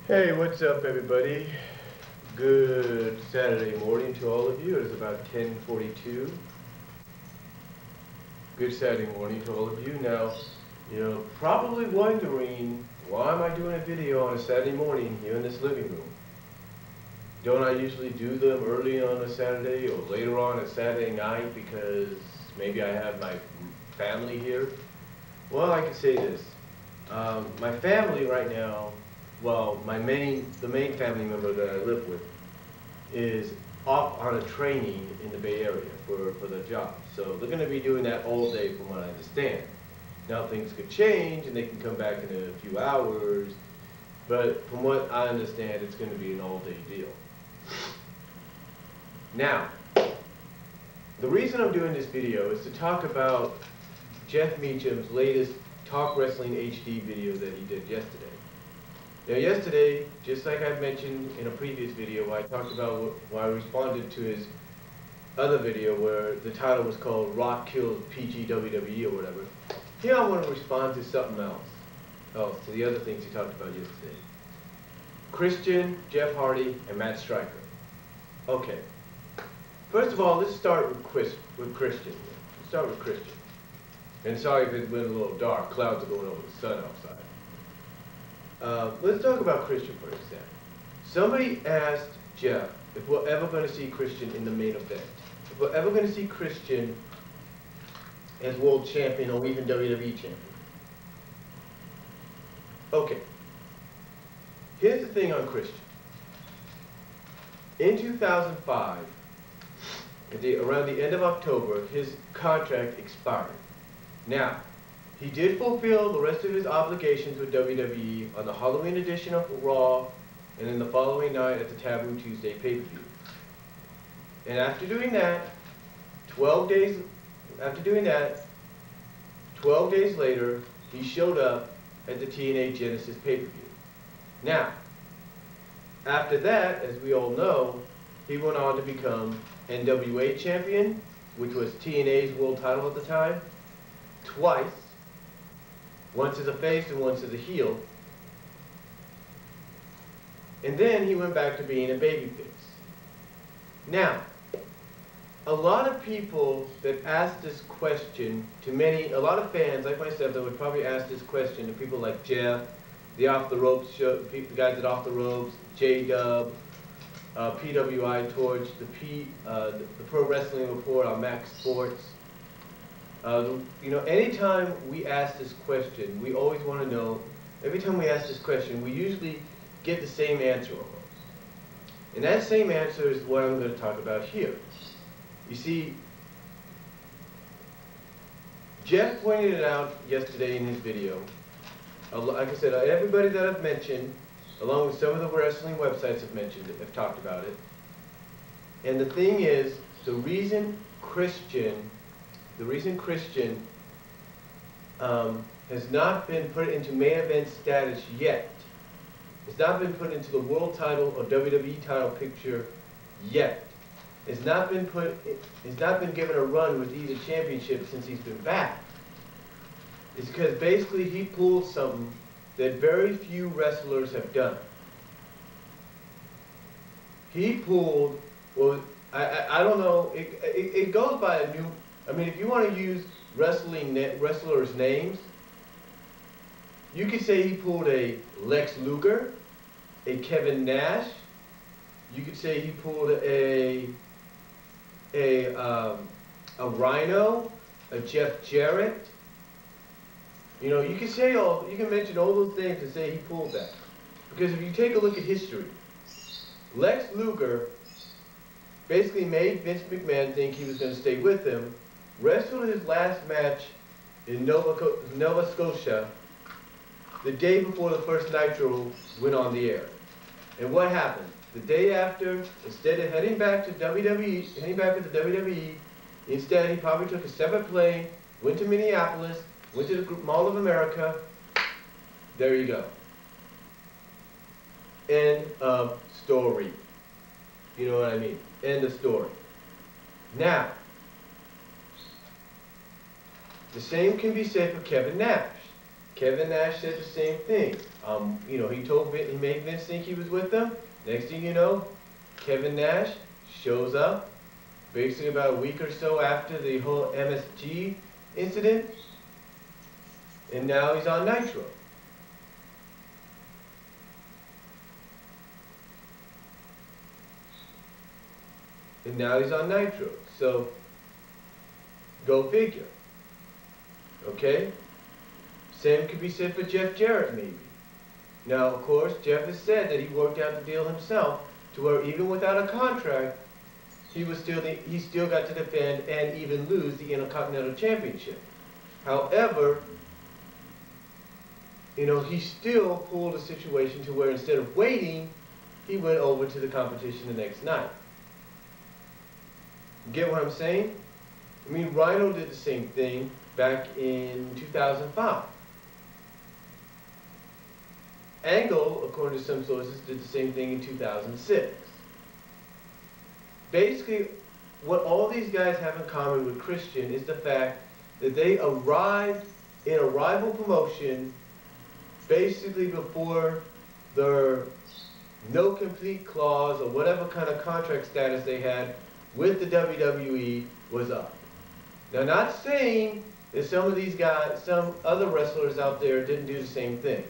Hey, what's up, everybody? Good Saturday morning to all of you. It is about 10:42. Good Saturday morning to all of you. Now, probably wondering, why am I doing a video on a Saturday morning here in this living room? Don't I usually do them early on a Saturday or later on a Saturday night because maybe I have my family here? Well, I can say this. My family right now, well, the main family member that I live with is off on a training in the Bay Area for the job. So they're going to be doing that all day from what I understand. Now things could change and they can come back in a few hours, but from what I understand, it's going to be an all-day deal. Now, the reason I'm doing this video is to talk about Jeff Meacham's latest Talk Wrestling HD video that he did yesterday. Now yesterday, just like I mentioned in a previous video, I talked about I responded to his other video where the title was called Rock Kills PG WWE or whatever. Here I want to respond to something else, to the other things he talked about yesterday. Christian, Jeff Hardy, and Matt Striker. Okay. First of all, let's start with Christian. Let's start with Christian. And sorry if it went a little dark. Clouds are going over the sun outside. Let's talk about Christian for a second. Somebody asked Jeff if we're ever going to see Christian in the main event. If we're ever going to see Christian as world champion or even WWE champion. Okay. Here's the thing on Christian. In 2005, around the end of October, his contract expired. Now, he did fulfill the rest of his obligations with WWE on the Halloween edition of Raw and then the following night at the Taboo Tuesday pay-per-view. And after doing that, 12 days later, he showed up at the TNA Genesis pay-per-view. Now, after that, as we all know, he went on to become NWA champion, which was TNA's world title at the time, twice. Once as a face and once as a heel. And then he went back to being a babyface. Now, a lot of people that ask this question a lot of fans like myself that would probably ask this question to people like Jeff, the Off the Ropes show, the guys at Off the Ropes, J-Dub, PWI Torch, the Pro Wrestling Report on Max Sports. Anytime we ask this question, we always want to know, every time we ask this question, we usually get the same answer almost. And that same answer is what I'm going to talk about here. You see, Jeff pointed it out yesterday in his video. Like I said, everybody that I've mentioned, along with some of the wrestling websites have talked about it. And the thing is, the reason Christian has not been put into main event status yet, has not been put into the world title or WWE title picture yet, has not been given a run with either championship since he's been back, is because basically he pulled something that very few wrestlers have done. He pulled, well, I don't know, it goes by a new, if you want to use wrestlers' names, you could say he pulled a Lex Luger, a Kevin Nash. You could say he pulled a Rhino, a Jeff Jarrett. You can mention all those names and say he pulled that. Because if you take a look at history, Lex Luger basically made Vince McMahon think he was going to stay with him, wrestled his last match in Nova Scotia the day before the first Nitro went on the air. And what happened? The day after, instead of heading back to the WWE, instead he probably took a separate plane, went to Minneapolis, went to the Mall of America. There you go. End of story. You know what I mean? End of story. Now, the same can be said for Kevin Nash. Kevin Nash said the same thing. You know, he made Vince think he was with them. Next thing you know, Kevin Nash shows up basically about a week or so after the whole MSG incident, and now he's on Nitro. And now he's on Nitro. So, go figure. Okay? Same could be said for Jeff Jarrett, maybe. Now, of course, Jeff has said that he worked out the deal himself to where even without a contract, he still got to defend and even lose the Intercontinental Championship. However, you know, he still pulled a situation to where instead of waiting, he went over to the competition the next night. Get what I'm saying? I mean, Rhino did the same thing back in 2005. Angle, according to some sources, did the same thing in 2006. Basically, what all these guys have in common with Christian is the fact that they arrived in a rival promotion basically before their no complete clause or whatever kind of contract status they had with the WWE was up. Now, not saying that some of these guys, some other wrestlers out there didn't do the same thing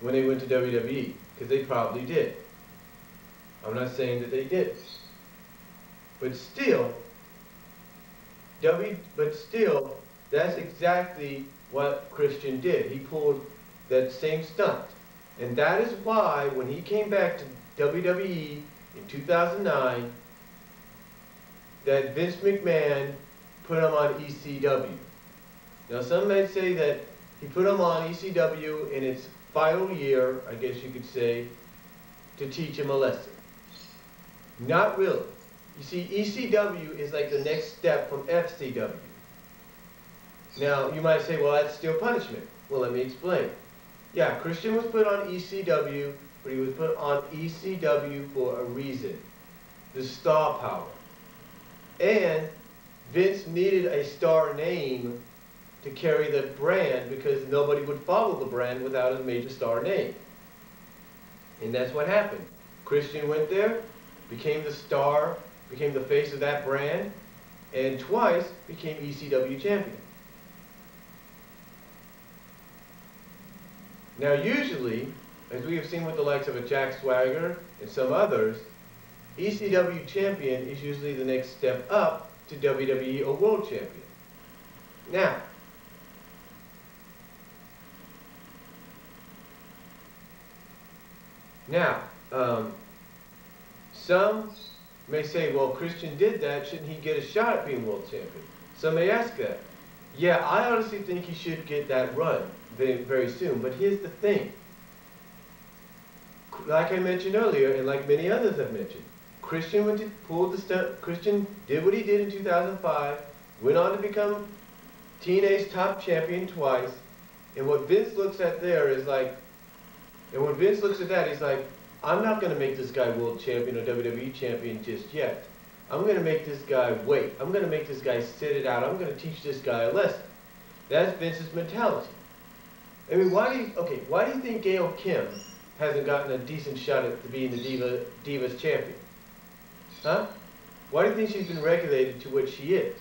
when they went to WWE, because they probably did. I'm not saying that they did. But still, that's exactly what Christian did. He pulled that same stunt. And that is why when he came back to WWE in 2009, that Vince McMahon put him on ECW. Now some may say that he put him on ECW in its final year, I guess you could say, to teach him a lesson. Not really. You see, ECW is like the next step from FCW. Now, you might say, well, that's still punishment. Well, let me explain. Yeah, Christian was put on ECW, but he was put on ECW for a reason. The star power. And Vince needed a star name to carry the brand because nobody would follow the brand without a major star name. And that's what happened. Christian went there, became the star, became the face of that brand, and twice became ECW champion. Now usually, as we have seen with the likes of a Jack Swagger and some others, ECW champion is usually the next step up to WWE or World Champion. Now, some may say, well, Christian did that, shouldn't he get a shot at being World Champion? Some may ask that. Yeah, I honestly think he should get that run very soon, but here's the thing. Like I mentioned earlier, and like many others have mentioned, Christian Christian did what he did in 2005, went on to become TNA's top champion twice, and what Vince looks at there is like, and when Vince looks at that, he's like, I'm not going to make this guy world champion or WWE champion just yet. I'm going to make this guy wait. I'm going to make this guy sit it out. I'm going to teach this guy a lesson. That's Vince's mentality. I mean, why do you think Gail Kim hasn't gotten a decent shot at being the Divas champion? Huh? Why do you think she's been regulated to what she is?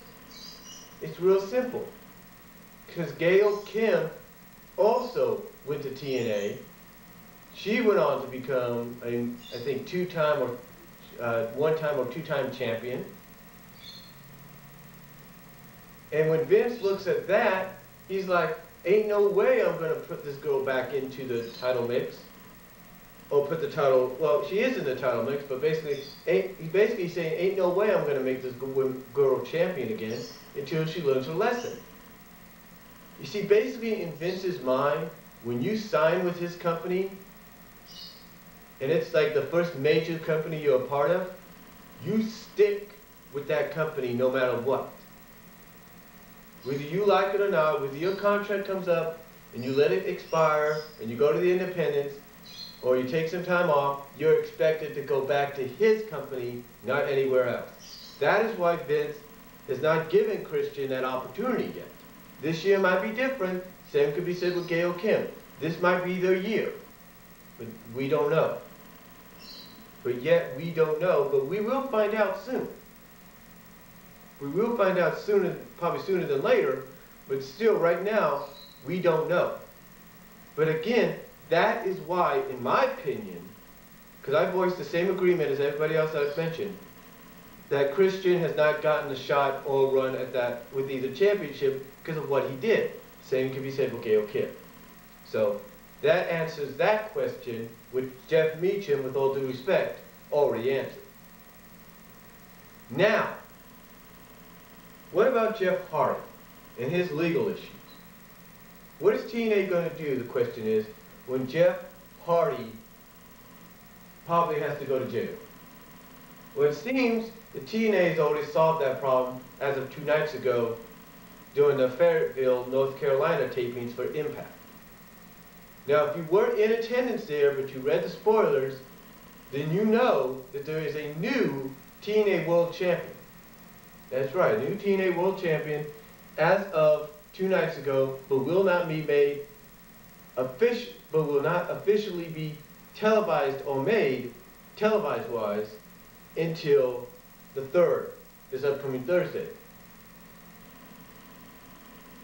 It's real simple. Because Gail Kim also went to TNA. She went on to become, I think, one-time or two-time champion. And when Vince looks at that, he's like, ain't no way I'm going to put this girl back into the title mix. Or put the title, well, she is in the title mix, but basically, he's basically saying, ain't no way I'm going to make this girl champion again until she learns her lesson. You see, basically in Vince's mind, when you sign with his company, and it's like the first major company you're a part of, you stick with that company no matter what. Whether you like it or not, whether your contract comes up and you let it expire and you go to the independents or you take some time off, you're expected to go back to his company, not anywhere else. That is why Vince has not given Christian that opportunity yet. This year might be different. Same could be said with Gail Kim. This might be their year, but we don't know. But yet we don't know, but we will find out soon. We will find out sooner, probably sooner than later, but still right now, we don't know. But again, that is why, in my opinion, because I voiced the same agreement as everybody else I've mentioned, that Christian has not gotten a shot or run at that with either championship because of what he did. Same can be said for Gail Kim. So that answers that question, which Jeff Meacham, with all due respect, already answered. Now, what about Jeff Hardy and his legal issues? What is TNA going to do, the question is, when Jeff Hardy probably has to go to jail? Well, it seems the TNA has already solved that problem as of 2 nights ago during the Fayetteville, North Carolina tapings for Impact. Now, if you were in attendance there, but you read the spoilers, then you know that there is a new TNA World Champion. That's right, a new TNA World Champion as of 2 nights ago, but will not be made will not officially be televised or made televised-wise until the 3rd, this upcoming Thursday.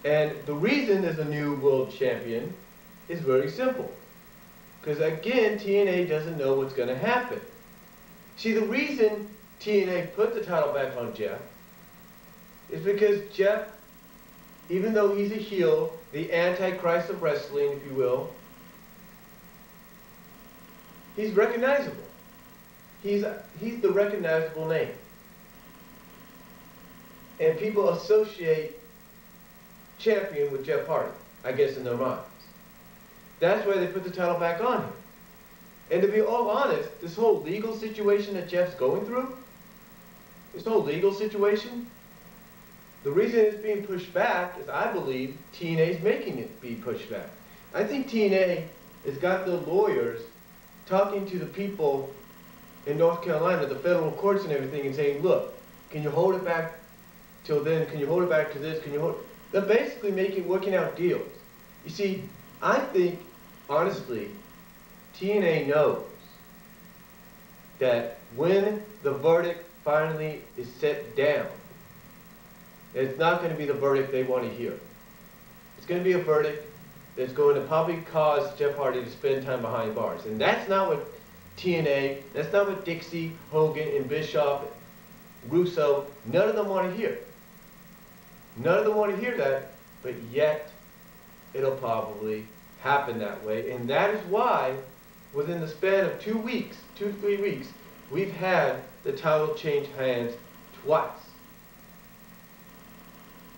And the reason there's a new world champion is very simple. Because again, TNA doesn't know what's going to happen. See, the reason TNA put the title back on Jeff is because Jeff, even though he's a heel, the Antichrist of wrestling, if you will, he's recognizable. He's the recognizable name. And people associate champion with Jeff Hardy, I guess, in their minds. That's why they put the title back on him. And to be all honest, this whole legal situation that Jeff's going through, this whole legal situation, the reason it's being pushed back is I believe TNA's making it be pushed back. I think TNA has got the lawyers talking to the people in North Carolina, the federal courts and everything, and saying, look, can you hold it back till then? Can you hold it back to this? Can you hold it? They're basically working out deals. You see, I think, honestly, TNA knows that when the verdict finally is set down, it's not going to be the verdict they want to hear. It's going to be a verdict that's going to probably cause Jeff Hardy to spend time behind bars. And that's not what TNA, that's not what Dixie, Hogan, and Bischoff, Russo, none of them want to hear. None of them want to hear that, but yet it'll probably happen that way. And that is why, within the span of 2 weeks, 2 to 3 weeks, we've had the title change hands twice.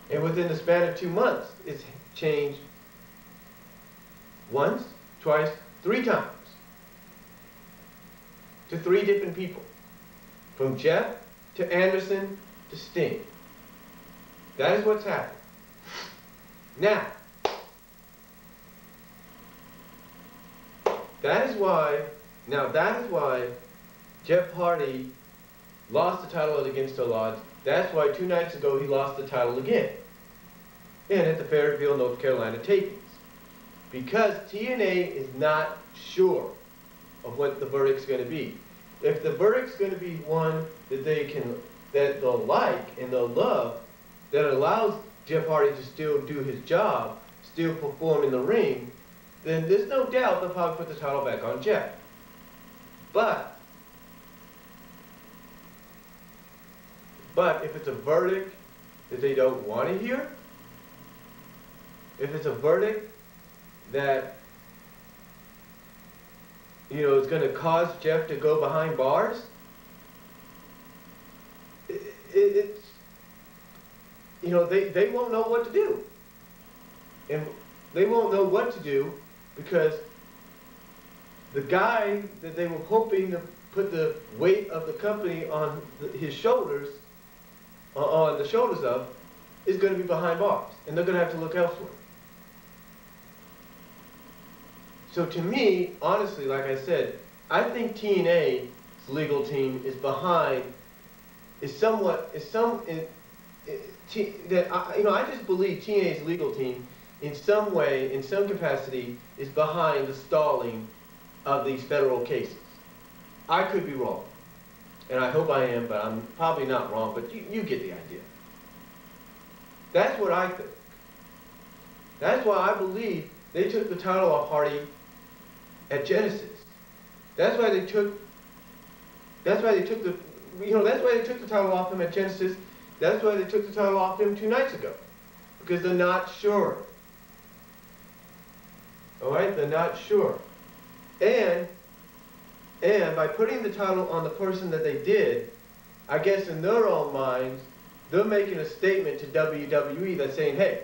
And within the span of 2 months, it's changed once, twice, 3 times. To 3 different people. From Jeff to Anderson to Sting. That is what's happened. Now, that is why Jeff Hardy lost the title against All Odds. That's why 2 nights ago he lost the title again. And at the Fayetteville, North Carolina tapings. Because TNA is not sure of what the verdict's going to be. If the verdict's going to be one that that they'll like and they'll love, that allows Jeff Hardy to still do his job, still perform in the ring, then there's no doubt they'll probably put the title back on Jeff. But if it's a verdict that they don't want to hear, if it's a verdict that it's going to cause Jeff to go behind bars, they won't know what to do. And they won't know what to do because the guy that they were hoping to put the weight of the company on his shoulders, on the shoulders of, is going to be behind bars. And they're going to have to look elsewhere. So to me, honestly, like I said, I think TNA's legal team is behind, is I just believe TNA's legal team, in some way, in some capacity, is behind the stalling of these federal cases. I could be wrong, and I hope I am, but I'm probably not wrong, but you get the idea. That's what I think. That's why I believe they took the title off Hardy at Genesis. That's why they took the title off him at Genesis. That's why they took the title off him 2 nights ago. Because they're not sure. Alright, they're not sure. And by putting the title on the person that they did, I guess in their own minds, they're making a statement to WWE that's saying, hey,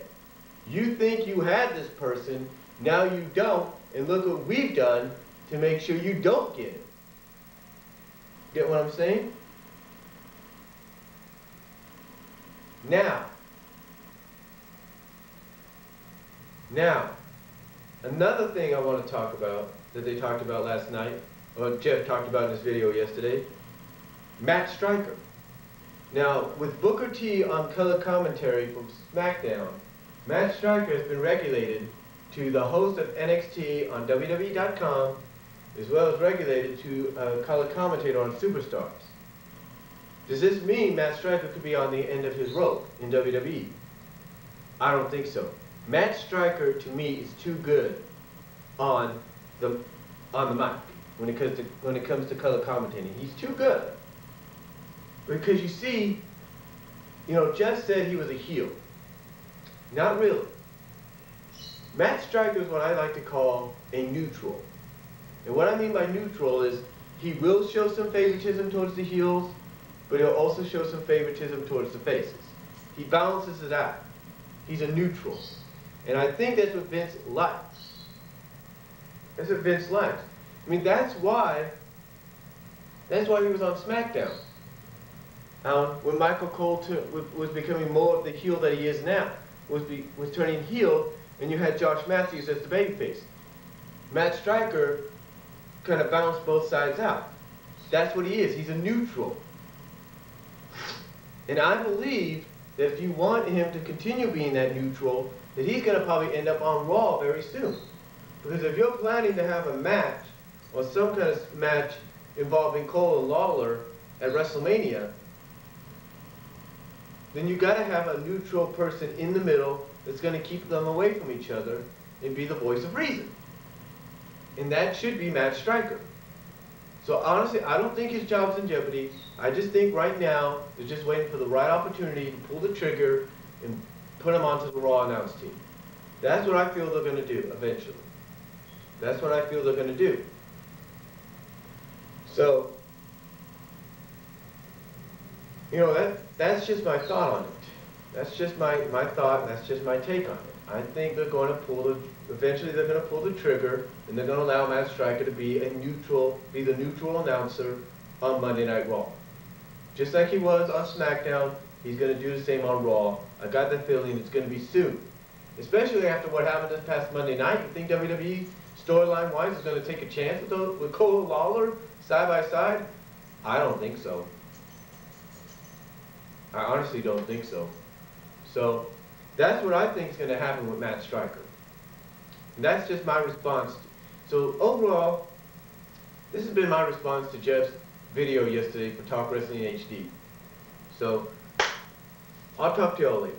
you think you had this person, now you don't, and look what we've done to make sure you don't get it. Get what I'm saying? Now, another thing I want to talk about that they talked about last night, or Jeff talked about in his video yesterday, Matt Striker. Now, with Booker T on color commentary from SmackDown, Matt Striker has been regulated to the host of NXT on WWE.com, as well as regulated to a color commentator on Superstars. Does this mean Matt Striker could be on the end of his rope in WWE? I don't think so. Matt Striker, to me, is too good on the mic when it comes to color commentating. He's too good. Because you see, Jeff said he was a heel. Not really. Matt Striker is what I like to call a neutral. And what I mean by neutral is he will show some favoritism towards the heels, but he'll also show some favoritism towards the faces. He balances it out. He's a neutral. And I think that's what Vince likes. That's what Vince likes. I mean, that's why he was on SmackDown. When Michael Cole was becoming more of the heel that he is now, was turning heel, and you had Josh Matthews as the babyface. Matt Striker kind of balanced both sides out. That's what he is. He's a neutral. And I believe that if you want him to continue being that neutral, that he's going to probably end up on Raw very soon. Because if you're planning to have a match, or some kind of match involving Cole and Lawler at WrestleMania, then you got to have a neutral person in the middle that's going to keep them away from each other and be the voice of reason. And that should be Matt Striker. So honestly, I don't think his job's in jeopardy. I just think right now they're just waiting for the right opportunity to pull the trigger and put him onto the Raw announce team. That's what I feel they're going to do eventually. That's what I feel they're going to do. So, that's just my thought on it. That's just my thought, and that's just my take on it. I think they're going to eventually they're going to pull the trigger, and they're going to allow Matt Striker to be the neutral announcer on Monday Night Raw. Just like he was on SmackDown, he's going to do the same on Raw. I got the feeling it's going to be soon. Especially after what happened this past Monday night. You think WWE, storyline-wise, is going to take a chance with Cole and Lawler side by side? I don't think so. I honestly don't think so. So, that's what I think is going to happen with Matt Striker. And that's just my response. So, overall, this has been my response to Jeff's video yesterday for Talk Wrestling HD. So, I'll talk to y'all later.